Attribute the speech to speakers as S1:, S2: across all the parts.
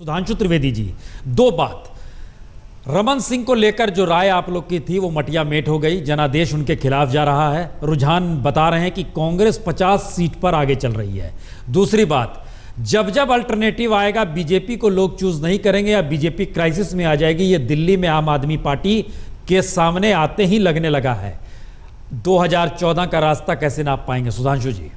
S1: सुधांशु त्रिवेदी जी, दो बात। रमन सिंह को लेकर जो राय आप लोग की थी वो मटिया मेट हो गई, जनादेश उनके खिलाफ जा रहा है। रुझान बता रहे हैं कि कांग्रेस 50 सीट पर आगे चल रही है। दूसरी बात, जब जब अल्टरनेटिव आएगा बीजेपी को लोग चूज नहीं करेंगे या बीजेपी क्राइसिस में आ जाएगी। ये दिल्ली में आम आदमी पार्टी के सामने आते ही लगने लगा है। 2014 का रास्ता कैसे नाप पाएंगे सुधांशु जी?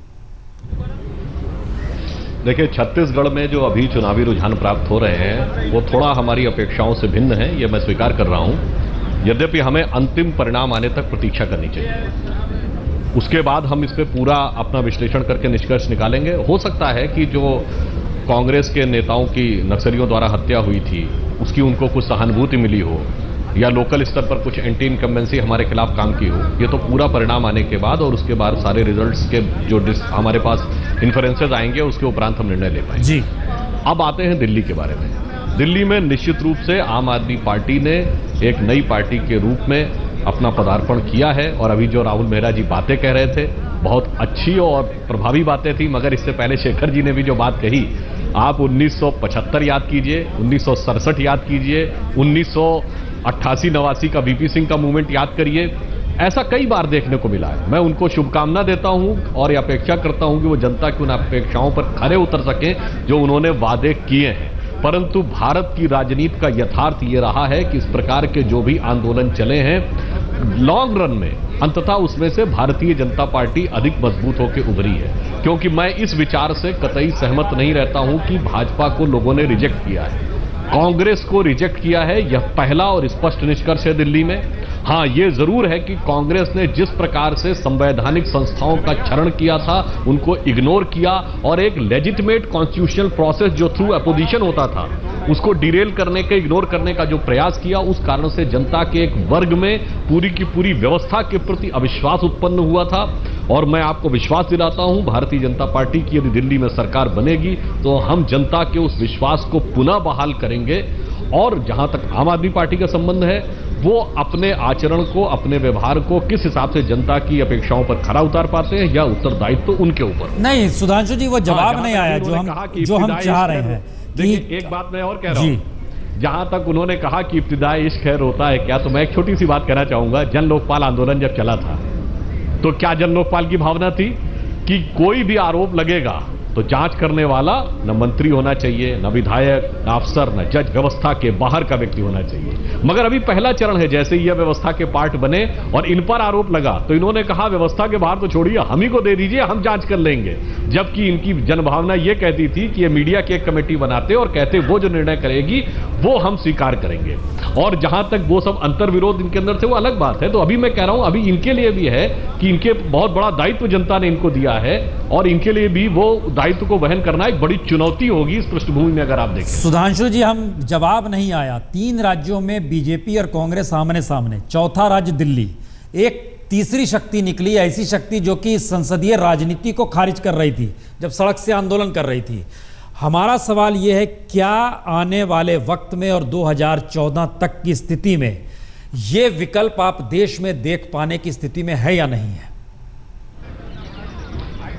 S2: देखिए, छत्तीसगढ़ में जो अभी चुनावी रुझान प्राप्त हो रहे हैं वो थोड़ा हमारी अपेक्षाओं से भिन्न है, ये मैं स्वीकार कर रहा हूं। यद्यपि हमें अंतिम परिणाम आने तक प्रतीक्षा करनी चाहिए, उसके बाद हम इस पे पूरा अपना विश्लेषण करके निष्कर्ष निकालेंगे। हो सकता है कि जो कांग्रेस के नेताओं की नक्सलियों द्वारा हत्या हुई थी उसकी उनको कुछ सहानुभूति मिली हो, या लोकल स्तर पर कुछ एंटी इनकम्बेंसी हमारे खिलाफ काम की हो। ये तो पूरा परिणाम आने के बाद और उसके बाद सारे रिजल्ट्स के जो हमारे पास इन्फ्रेंसेज आएंगे उसके उपरांत हम निर्णय ले पाएंगे
S1: जी।
S2: अब आते हैं दिल्ली के बारे में। दिल्ली में निश्चित रूप से आम आदमी पार्टी ने एक नई पार्टी के रूप में अपना पदार्पण किया है। और अभी जो राहुल मेहरा जी बातें कह रहे थे बहुत अच्छी और प्रभावी बातें थी, मगर इससे पहले शेखर जी ने भी जो बात कही, आप 1975 याद कीजिए, 1967 याद कीजिए, 1988-89 का वीपी सिंह का मूवमेंट याद करिए। ऐसा कई बार देखने को मिला है। मैं उनको शुभकामना देता हूं और ये अपेक्षा करता हूं कि वो जनता की उन अपेक्षाओं पर खरे उतर सकें जो उन्होंने वादे किए हैं। परंतु भारत की राजनीति का यथार्थ ये रहा है कि इस प्रकार के जो भी आंदोलन चले हैं लॉन्ग रन में अंततः उसमें से भारतीय जनता पार्टी अधिक मजबूत होकर उभरी है। क्योंकि मैं इस विचार से कतई सहमत नहीं रहता हूं कि भाजपा को लोगों ने रिजेक्ट किया है, कांग्रेस को रिजेक्ट किया है। यह पहला और स्पष्ट निष्कर्ष है दिल्ली में। हाँ, ये जरूर है कि कांग्रेस ने जिस प्रकार से संवैधानिक संस्थाओं का क्षरण किया था उनको इग्नोर किया और एक लेजिटिमेट कॉन्स्टिट्यूशनल प्रोसेस जो थ्रू अपोजिशन होता था उसको डिरेल करने के, इग्नोर करने का जो प्रयास किया, उस कारण से जनता के एक वर्ग में पूरी की पूरी व्यवस्था के प्रति अविश्वास उत्पन्न हुआ था। और मैं आपको विश्वास दिलाता हूं, भारतीय जनता पार्टी की यदि दिल्ली में सरकार बनेगी तो हम जनता के उस विश्वास को पुनः बहाल करेंगे। और जहां तक आम आदमी पार्टी का संबंध है, वो अपने आचरण को, अपने व्यवहार को किस हिसाब से जनता की अपेक्षाओं पर खरा उतार पाते हैं या उत्तरदायित्व तो उनके ऊपर।
S1: नहीं सुधांशु जी, वो जवाब नहीं आया जो हम चाह रहे हैं।
S2: देखिए, एक बात मैं और कह रहा हूं, जहां तक उन्होंने कहा कि इब्तिदाई इश्क खैर होता है क्या, तो मैं एक छोटी सी बात कहना चाहूंगा। जन लोकपाल आंदोलन जब चला था तो क्या जन लोकपाल की भावना थी कि कोई भी आरोप लगेगा तो जांच करने वाला न मंत्री होना चाहिए, न विधायक, न अफसर, न जज, व्यवस्था के बाहर का व्यक्ति होना चाहिए। मगर अभी पहला चरण है, जैसे ही यह व्यवस्था के पार्ट बने और इन पर आरोप लगा तो इन्होंने कहा व्यवस्था के बाहर तो छोड़िए, हम ही को दे दीजिए, हम जांच कर लेंगे। जबकि इनकी जनभावना यह कहती थी कि ये मीडिया की एक कमेटी बनाते और कहते वो जो निर्णय करेगी वो हम स्वीकार करेंगे। और जहां तक वो सब अंतर्विरोध इनके अंदर थे वो अलग बात है। तो अभी मैं कह रहा हूं, अभी इनके लिए भी है कि इनके बहुत बड़ा दायित्व जनता ने इनको दिया है और इनके लिए भी वो दायित्व को वहन करना एक बड़ी चुनौती होगी इस पृष्ठभूमि में। अगर आप देखें
S1: सुधांशु जी, हम जवाब नहीं आया। 3 राज्यों में बीजेपी और कांग्रेस आमने सामने, चौथा राज्य दिल्ली, एक तीसरी शक्ति निकली, ऐसी शक्ति जो कि संसदीय राजनीति को खारिज कर रही थी, जब सड़क से आंदोलन कर रही थी। हमारा सवाल यह है, क्या आने वाले वक्त में और 2014 तक की स्थिति में यह विकल्प आप देश में देख पाने की स्थिति में है या नहीं है?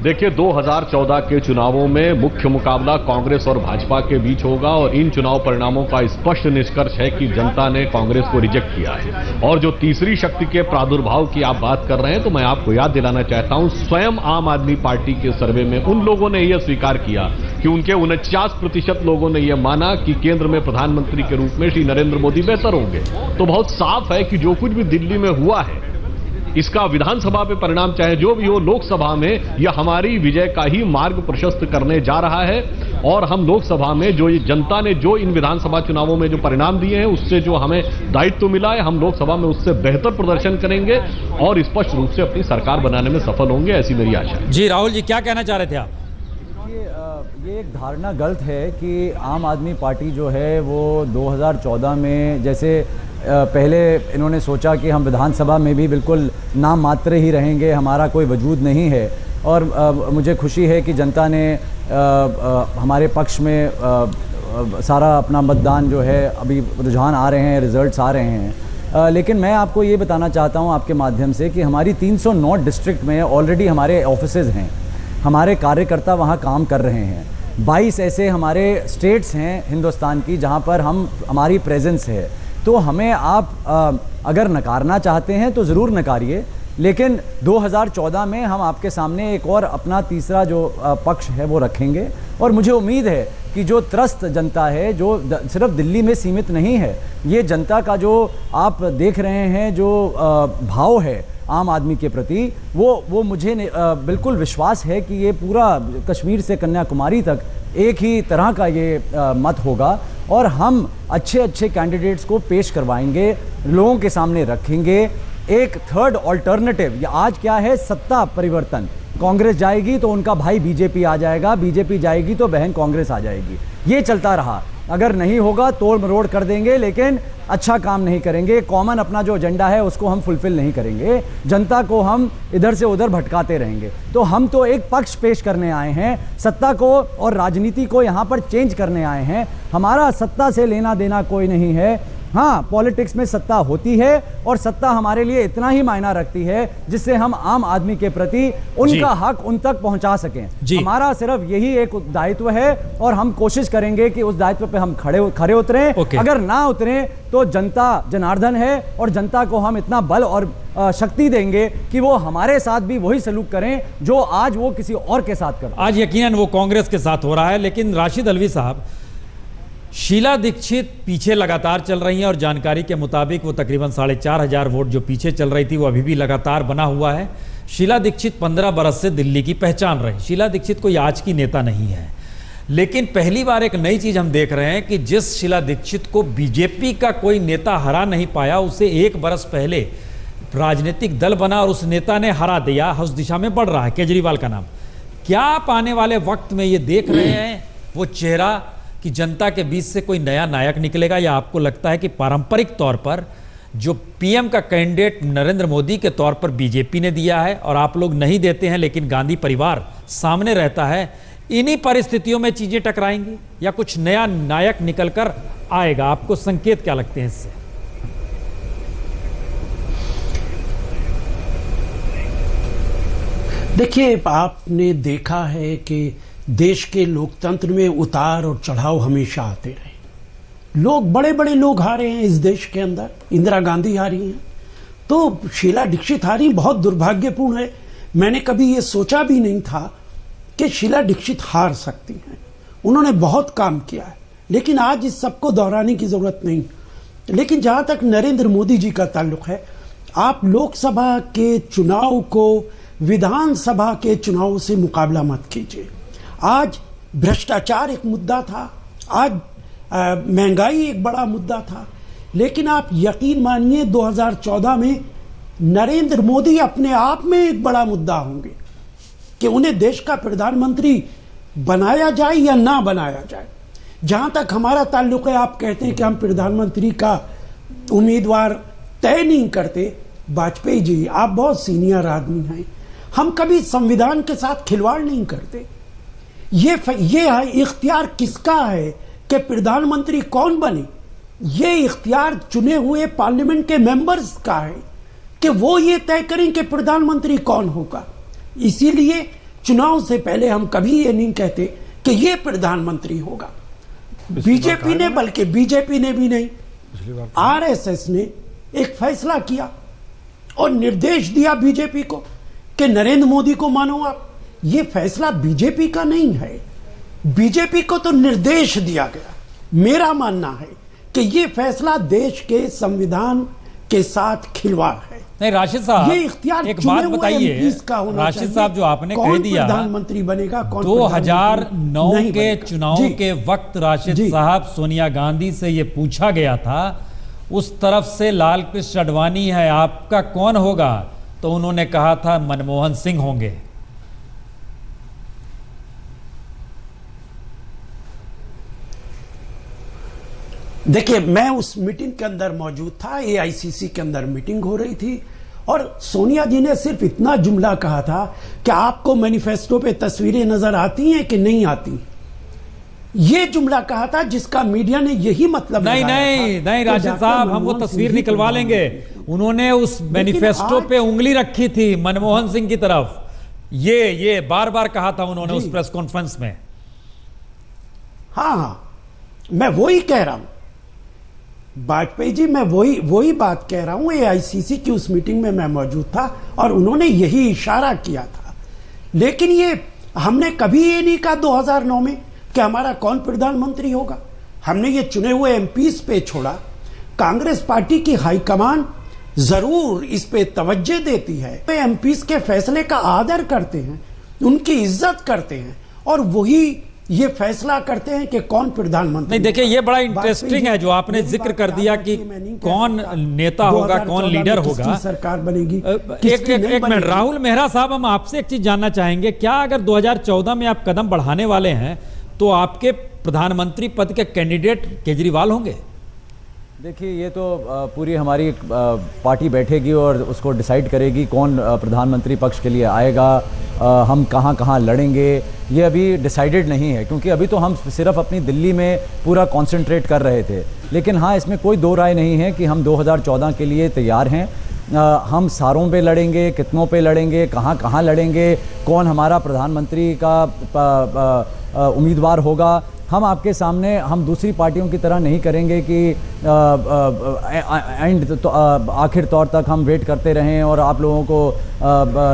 S2: देखिए, 2014 के चुनावों में मुख्य मुकाबला कांग्रेस और भाजपा के बीच होगा और इन चुनाव परिणामों का स्पष्ट निष्कर्ष है कि जनता ने कांग्रेस को रिजेक्ट किया है। और जो तीसरी शक्ति के प्रादुर्भाव की आप बात कर रहे हैं, तो मैं आपको याद दिलाना चाहता हूं, स्वयं आम आदमी पार्टी के सर्वे में उन लोगों ने यह स्वीकार किया कि उनके 49% लोगों ने यह माना कि केंद्र में प्रधानमंत्री के रूप में श्री नरेंद्र मोदी बेहतर होंगे। तो बहुत साफ है कि जो कुछ भी दिल्ली में हुआ है इसका विधानसभा पे परिणाम चाहे जो भी हो, लोकसभा में यह हमारी विजय का ही मार्ग प्रशस्त करने जा रहा है। और हम लोकसभा में जो जनता ने जो इन विधानसभा चुनावों में जो परिणाम दिए हैं उससे जो हमें दायित्व मिला है, हम लोकसभा में उससे बेहतर प्रदर्शन करेंगे और स्पष्ट रूप से अपनी सरकार बनाने में सफल होंगे, ऐसी मेरी आशा है।
S1: जी राहुल जी, क्या कहना चाह रहे थे आप?
S3: ये एक धारणा गलत है कि आम आदमी पार्टी जो है वो 2014 में, जैसे पहले इन्होंने सोचा कि हम विधानसभा में भी बिल्कुल नाम मात्र ही रहेंगे, हमारा कोई वजूद नहीं है। और मुझे खुशी है कि जनता ने हमारे पक्ष में सारा अपना मतदान जो है, अभी रुझान आ रहे हैं, रिजल्ट्स आ रहे हैं। लेकिन मैं आपको ये बताना चाहता हूँ आपके माध्यम से कि हमारी 309 डिस्ट्रिक्ट में ऑलरेडी हमारे ऑफिसेज़ हैं, हमारे कार्यकर्ता वहाँ काम कर रहे हैं। 22 ऐसे हमारे स्टेट्स हैं हिंदुस्तान की जहां पर हमारी प्रेजेंस है। तो हमें आप अगर नकारना चाहते हैं तो ज़रूर नकारिए, लेकिन 2014 में हम आपके सामने एक और अपना तीसरा जो पक्ष है वो रखेंगे। और मुझे उम्मीद है कि जो त्रस्त जनता है, जो सिर्फ दिल्ली में सीमित नहीं है, ये जनता का जो आप देख रहे हैं जो भाव है आम आदमी के प्रति, वो मुझे बिल्कुल विश्वास है कि ये पूरा कश्मीर से कन्याकुमारी तक एक ही तरह का ये मत होगा। और हम अच्छे अच्छे कैंडिडेट्स को पेश करवाएंगे, लोगों के सामने रखेंगे। एक थर्ड ऑल्टरनेटिव, आज क्या है, सत्ता परिवर्तन। कांग्रेस जाएगी तो उनका भाई बीजेपी आ जाएगा, बीजेपी जाएगी तो बहन कांग्रेस आ जाएगी। ये चलता रहा, अगर नहीं होगा तोड़ मरोड़ कर देंगे, लेकिन अच्छा काम नहीं करेंगे। कॉमन अपना जो एजेंडा है उसको हम फुलफिल नहीं करेंगे, जनता को हम इधर से उधर भटकाते रहेंगे। तो हम तो एक पक्ष पेश करने आए हैं, सत्ता को और राजनीति को यहाँ पर चेंज करने आए हैं। हमारा सत्ता से लेना देना कोई नहीं है। हाँ, पॉलिटिक्स में सत्ता होती है और सत्ता हमारे लिए इतना ही मायना रखती है जिससे हम आम आदमी के प्रति उनका हक उन तक पहुंचा सकें। हमारा सिर्फ यही एक दायित्व है और हम कोशिश करेंगे कि उस दायित्व पे हम खरे उतरें। अगर ना उतरें तो जनता जनार्दन है और जनता को हम इतना बल और शक्ति देंगे कि वो हमारे साथ भी वही सलूक करें जो आज वो किसी और के साथ कर।
S1: आज यकीनन वो कांग्रेस के साथ हो रहा है। लेकिन राशिद अलवी साहब, शीला दीक्षित पीछे लगातार चल रही हैं और जानकारी के मुताबिक वो तकरीबन 4,500 वोट जो पीछे चल रही थी वो अभी भी लगातार बना हुआ है। शीला दीक्षित 15 बरस से दिल्ली की पहचान रही। शीला दीक्षित कोई आज की नेता नहीं है, लेकिन पहली बार एक नई चीज हम देख रहे हैं कि जिस शीला दीक्षित को बीजेपी का कोई नेता हरा नहीं पाया, उसे 1 बरस पहले राजनीतिक दल बना और उस नेता ने हरा दिया। उस दिशा में बढ़ रहा है केजरीवाल का नाम। क्या आप आने वाले वक्त में ये देख रहे हैं वो चेहरा कि जनता के बीच से कोई नया नायक निकलेगा, या आपको लगता है कि पारंपरिक तौर पर जो पीएम का कैंडिडेट नरेंद्र मोदी के तौर पर बीजेपी ने दिया है और आप लोग नहीं देते हैं लेकिन गांधी परिवार सामने रहता है, इन्हीं परिस्थितियों में चीजें टकराएंगी या कुछ नया नायक निकलकर आएगा? आपको संकेत क्या लगते हैं इससे?
S4: देखिए, आपने देखा है कि देश के लोकतंत्र में उतार और चढ़ाव हमेशा आते रहे। लोग, बड़े बड़े लोग हारे हैं इस देश के अंदर। इंदिरा गांधी हारी हैं, तो शीला दीक्षित हारी, बहुत दुर्भाग्यपूर्ण है। मैंने कभी ये सोचा भी नहीं था कि शीला दीक्षित हार सकती हैं। उन्होंने बहुत काम किया है, लेकिन आज इस सबको दोहराने की जरूरत नहीं। लेकिन जहां तक नरेंद्र मोदी जी का ताल्लुक है, आप लोकसभा के चुनाव को विधानसभा के चुनाव से मुकाबला मत कीजिए। आज भ्रष्टाचार एक मुद्दा था, आज महंगाई एक बड़ा मुद्दा था, लेकिन आप यकीन मानिए 2014 में नरेंद्र मोदी अपने आप में एक बड़ा मुद्दा होंगे कि उन्हें देश का प्रधानमंत्री बनाया जाए या ना बनाया जाए। जहां तक हमारा ताल्लुक है, आप कहते हैं कि हम प्रधानमंत्री का उम्मीदवार तय नहीं करते। वाजपेयी जी, आप बहुत सीनियर आदमी हैं, हम कभी संविधान के साथ खिलवाड़ नहीं करते। ये इख्तियार किसका है कि प्रधानमंत्री कौन बने? ये इख्तियार चुने हुए पार्लियामेंट के मेंबर्स का है कि वो ये तय करें कि प्रधानमंत्री कौन होगा। इसीलिए चुनाव से पहले हम कभी ये नहीं कहते कि ये प्रधानमंत्री होगा। बीजेपी ने, बल्कि बीजेपी ने भी नहीं, आरएसएस ने एक फैसला किया और निर्देश दिया बीजेपी को कि नरेंद्र मोदी को मानो आप। ये फैसला बीजेपी का नहीं है, बीजेपी को तो निर्देश दिया गया। मेरा मानना है कि ये फैसला देश के संविधान के साथ खिलवाड़ है।
S1: नहीं राशिद साहब,
S4: ये इख्तियार
S1: एक बात बताइए राशिद साहब, जो आपने कह दिया
S4: प्रधानमंत्री बनेगा, कौन
S1: 2009 के चुनाव के वक्त राशिद साहब, सोनिया गांधी से ये पूछा गया था, उस तरफ से लाल कृष्ण आडवाणी है, आपका कौन होगा? तो उन्होंने कहा था मनमोहन सिंह होंगे।
S4: देखिए, मैं उस मीटिंग के अंदर मौजूद था, एआईसीसी के अंदर मीटिंग हो रही थी और सोनिया जी ने सिर्फ इतना जुमला कहा था कि आपको मैनिफेस्टो पे तस्वीरें नजर आती हैं कि नहीं आती। ये जुमला कहा था जिसका मीडिया ने यही मतलब
S1: नहीं राशिद साहब, हम वो तस्वीर निकलवा लेंगे। उन्होंने उस मैनिफेस्टो पे उंगली रखी थी मनमोहन सिंह की तरफ। ये बार बार कहा था उन्होंने उस प्रेस कॉन्फ्रेंस में।
S4: हाँ हाँ, मैं वही कह रहा हूं वाजपेयी जी, मैं वही बात कह रहा हूं। एआईसीसी की उस मीटिंग में मैं मौजूद था और उन्होंने यही इशारा किया था। लेकिन ये हमने कभी ये नहीं कहा 2009 में कि हमारा कौन प्रधानमंत्री होगा। हमने ये चुने हुए एमपीज पे छोड़ा। कांग्रेस पार्टी की हाईकमान जरूर इस पे तवज्जो देती है, वे एमपीज के फैसले का आदर करते हैं, उनकी इज्जत करते हैं और वही ये फैसला करते हैं कि कौन प्रधानमंत्री।
S1: नहीं, देखिए ये बड़ा इंटरेस्टिंग है जो आपने जिक्र कर दिया कि कौन नेता होगा, कौन लीडर होगा,
S4: सरकार बनेगी।
S1: एक मिनट राहुल मेहरा साहब, हम आपसे एक चीज जानना चाहेंगे, क्या अगर 2014 में आप कदम बढ़ाने वाले हैं तो आपके प्रधानमंत्री पद के कैंडिडेट केजरीवाल होंगे?
S3: देखिए, ये तो पूरी हमारी पार्टी बैठेगी और उसको डिसाइड करेगी कौन प्रधानमंत्री पक्ष के लिए आएगा, हम कहाँ कहाँ लड़ेंगे, ये अभी डिसाइडेड नहीं है, क्योंकि अभी तो हम सिर्फ अपनी दिल्ली में पूरा कंसंट्रेट कर रहे थे। लेकिन हाँ, इसमें कोई दो राय नहीं है कि हम 2014 के लिए तैयार हैं। हम सारों पे लड़ेंगे, कितनों पे लड़ेंगे, कहाँ कहाँ लड़ेंगे, कौन हमारा प्रधानमंत्री का उम्मीदवार होगा, हम आपके सामने, हम दूसरी पार्टियों की तरह नहीं करेंगे कि एंड तो आखिर तौर तक हम वेट करते रहें और आप लोगों को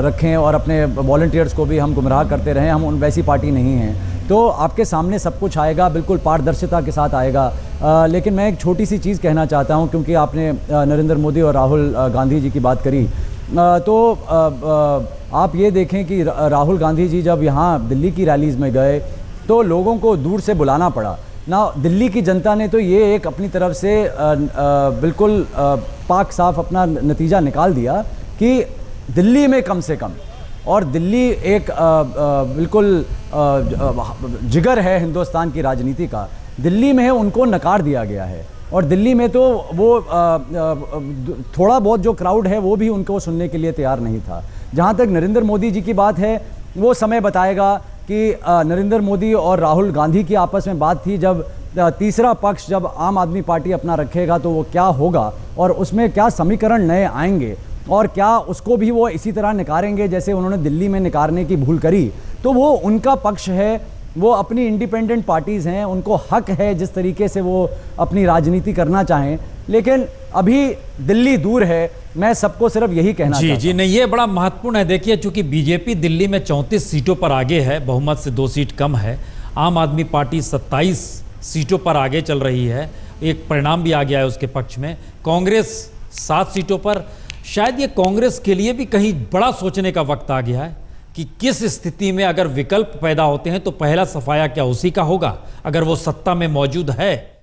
S3: रखें और अपने वॉलंटियर्स को भी हम गुमराह करते रहें। हम उन वैसी पार्टी नहीं हैं। तो आपके सामने सब कुछ आएगा, बिल्कुल पारदर्शिता के साथ आएगा। लेकिन मैं एक छोटी सी चीज़ कहना चाहता हूं, क्योंकि आपने नरेंद्र मोदी और राहुल गांधी जी की बात करी। तो आप ये देखें कि राहुल गांधी जी जब यहाँ दिल्ली की रैलीज़ में गए तो लोगों को दूर से बुलाना पड़ा ना। दिल्ली की जनता ने तो ये एक अपनी तरफ से बिल्कुल पाक साफ अपना नतीजा निकाल दिया कि दिल्ली में कम से कम, और दिल्ली एक बिल्कुल जिगर है हिंदुस्तान की राजनीति का, दिल्ली में है, उनको नकार दिया गया है। और दिल्ली में तो वो थोड़ा बहुत जो क्राउड है वो भी उनको सुनने के लिए तैयार नहीं था। जहाँ तक नरेंद्र मोदी जी की बात है, वो समय बताएगा कि नरेंद्र मोदी और राहुल गांधी की आपस में बात थी, जब तीसरा पक्ष जब आम आदमी पार्टी अपना रखेगा तो वो क्या होगा और उसमें क्या समीकरण नए आएंगे और क्या उसको भी वो इसी तरह निकारेंगे जैसे उन्होंने दिल्ली में निकारने की भूल करी। तो वो उनका पक्ष है, वो अपनी इंडिपेंडेंट पार्टीज़ हैं, उनको हक है जिस तरीके से वो अपनी राजनीति करना चाहें। लेकिन अभी दिल्ली दूर है, मैं सबको सिर्फ यही कहना चाहता हूं।
S1: जी नहीं, ये बड़ा महत्वपूर्ण है। देखिए, चूंकि बीजेपी दिल्ली में 34 सीटों पर आगे है, बहुमत से 2 सीट कम है, आम आदमी पार्टी 27 सीटों पर आगे चल रही है, एक परिणाम भी आ गया है उसके पक्ष में। कांग्रेस 7 सीटों पर। शायद ये कांग्रेस के लिए भी कहीं बड़ा सोचने का वक्त आ गया है कि किस स्थिति में अगर विकल्प पैदा होते हैं तो पहला सफाया क्या उसी का होगा, अगर वो सत्ता में मौजूद है